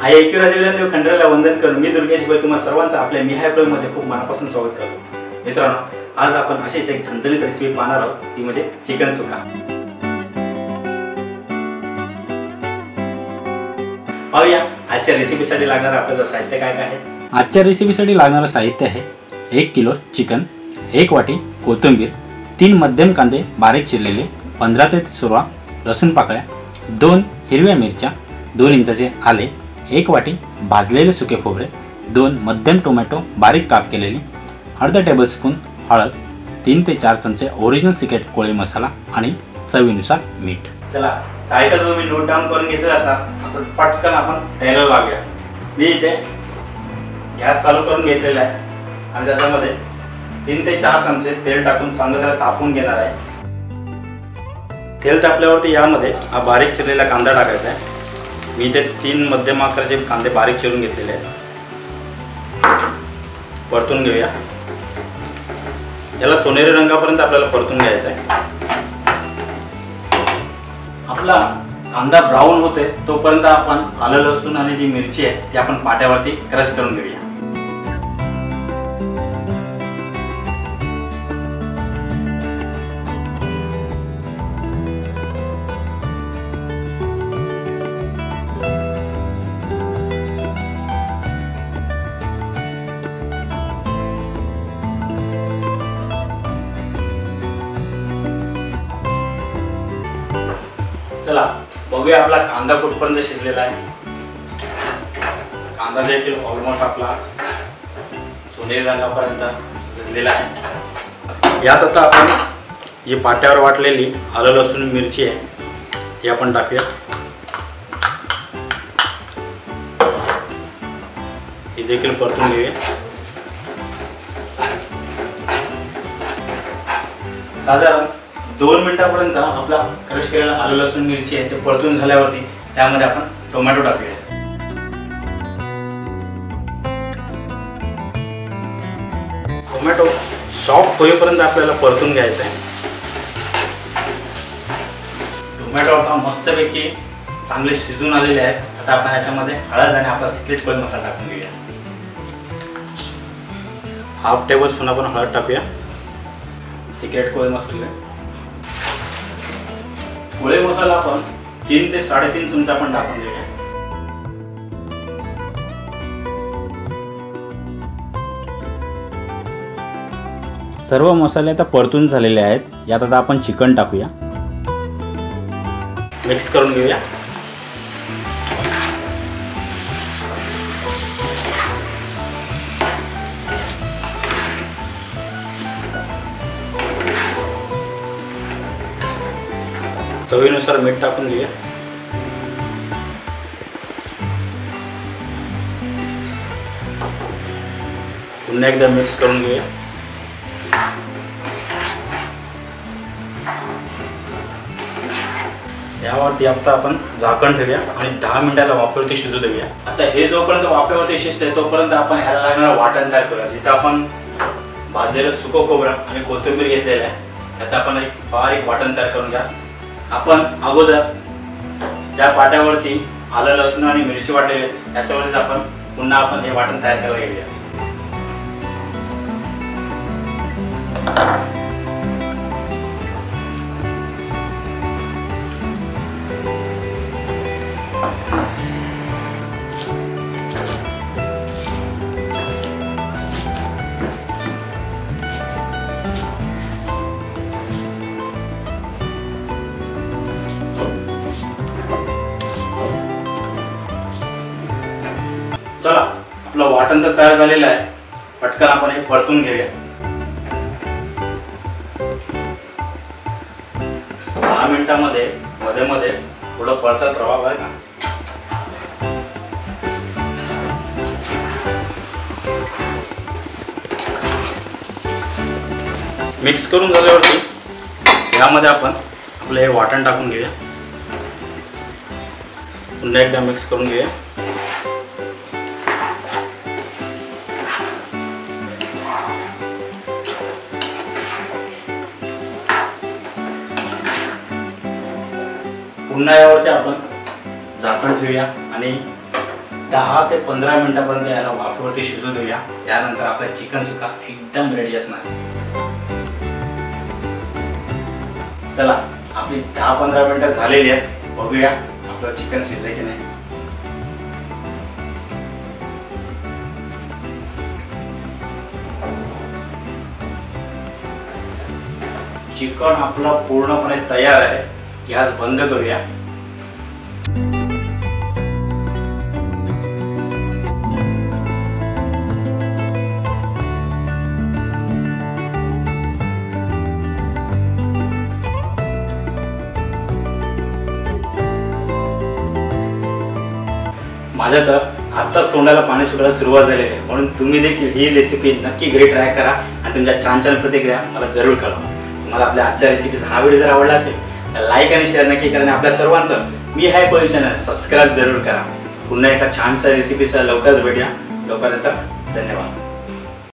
आई ऐकूया दिल्या देव खंडराला वंदन करून मी दुर्गेश भाई तुम्हा सर्वांचं आपल्या मी हाय मध्ये खूप मनापासून स्वागत करतो। मित्रांनो, आज आपण अशीच एक झणझणीत रेसिपी पाहणार आहोत, ती म्हणजे चिकन सुका। पाहूया आजच्या रेसिपीसाठी लागणारं आपल्याला साहित्य काय काय आहे। आजच्या रेसिपीसाठी लागणारं साहित्य आहे 1 किलो चिकन, 1 वाटी कोथिंबीर, 3 मध्यम कांदे बारीक चिरलेले, 15 ते 16 लसूण पाकळ्या, 2 हिरव्या मिरच्या, 2 इंचाचे आले, 1 वाटी भाजलेले सुके खोबरे, 2 मध्यम टोमॅटो बारीक काप केलेले, अर्धा टेबलस्पून हळद, 3 ते 4 चमचे ओरिजिनल सिक्रेट कोळी मसाला आणि चवीनुसार मीठ। चला साहित्य तुम्ही नोट डाऊन करून घेतलं असणार, आता पटकन आपण तयारीला लागूया। मी इथे गॅस चालू करून घेतलेला आहे आणि त्याच्यामध्ये 3 ते 4 चमचे तेल टाकून चांगलं त्याला तापवून घेणार आहे। तेल तापल्यावरती यामध्ये हा बारीक चिरलेला कांदा टाकायचा आहे। मी इथे 3 मध्यम आकाराचे कांदे बारीक चिरून घेतलेले आहेत। परतून घेऊया, याला सोनेरी रंगापर्यंत आपल्याला परतून घ्यायचा आहे। आपला कांदा ब्राऊन होते तोपर्यंत आपण आलं लसूण आणि जी मिरची आहे ती आपण पाट्यावरती क्रश करून घेऊया। चला बघूया आपला कांदा कुठपर्यंत शिजलेला आहे। कांदा देखील ऑलमोस्ट आपला सोनेरी रंगापर्यंत शिजलेला आहे। यात आता आपण जी पाट्यावर वाटलेली आलं लसूण मिरची आहे ती आपण टाकूया। ही देखील परतून घेऊया। साधारण 2 मिनिटांपर्यंत आपला क्रश केलेला आलं लसूण मिरची आहे ते परतून झाल्यावरती त्यामध्ये आपण टोमॅटो टाकूया। टोमॅटो सॉफ्ट होईपर्यंत आपल्याला परतून घ्यायचं आहे। टोमॅटो आता मस्तपैकी चांगले शिजून आलेले आहेत। आता आपण याच्यामध्ये हळद आणि आपला सिक्रेट कोळी मसाला टाकून घेऊया। हाफ टेबलस्पून आपण हळद टाकूया। सिक्रेट कोळी मसाला कोळी मसाला आपण 3 ते 3.5 चमचे आपण टाकून घेऊया। सर्व मसाले आता परतून झालेले आहेत। यात आता आपण चिकन टाकूया, मिक्स करून घेऊया। चवीनुसार मीठ टाकून घेऊया। पुन्हा एकदा मिक्स करून घेऊया। यावरती आता आपण झाकण ठेवूया आणि 10 मिनिटाला वाफेवरती शिजू देऊया। आता हे जोपर्यंत वाफेवरती शिजते तोपर्यंत आपण ह्याला लागणारं वाटण तयार करूया। जिथं आपण भाजलेलं सुकं खोबरं आणि कोथिंबीर घेतलेलं आहे त्याचं आपण एक बारीक वाटण तयार करून घ्या। आपण अगोदर ज्या पाट्यावरती आलं लसूण आणि मिरची वाटलेली आहे त्याच्यावरतीच आपण पुन्हा हे वाटण तयार करायला घेऊया। चला आपलं वाटण तर तयार झालेलं आहे, पटकन आपण हे परतून घेऊया। 10 मिनिटांमध्ये मध्ये मध्ये थोडं परतत राहा बरं का। मिक्स करून झाल्यावरती यामध्ये आपण आपलं हे वाटण टाकून घेऊया। पुन्हा एकदा मिक्स करून घेऊया। पुन्हा यावरती आपण झाकण ठेवूया आणि 10 ते 15 मिनिटापर्यंत याला वाफेवरती शिजू देऊया. त्यानंतर आपला चिकन सुक्का एकदम रेडी असणार. चला आपली 10-15 मिनिटं झालेली आहेत. बघूया आपलं चिकन शिजलंय की नाही. चिकन आपला पूर्णपणे तयार आहे. गॅस बंद करूया. माझ्या तर आत्ताच तोंडाला पाणी सुटायला सुरुवात झालेली आहे. म्हणून तुम्ही देखील ही रेसिपी नक्की घरी ट्राय करा आणि तुमच्या छान छान प्रतिक्रिया मला जरूर कळवा. तुम्हाला आपल्या आजच्या रेसिपीचा हा व्हिडिओ जर आवडला असेल तर लाईक आणि शेअर नक्की करा. आणि आपल्या सर्वांचं मी हाय कोळी चॅनल सबस्क्राईब जरूर करा. पुन्हा एका छानशा रेसिपीचा लवकरच भेटूया. तोपर्यंत धन्यवाद.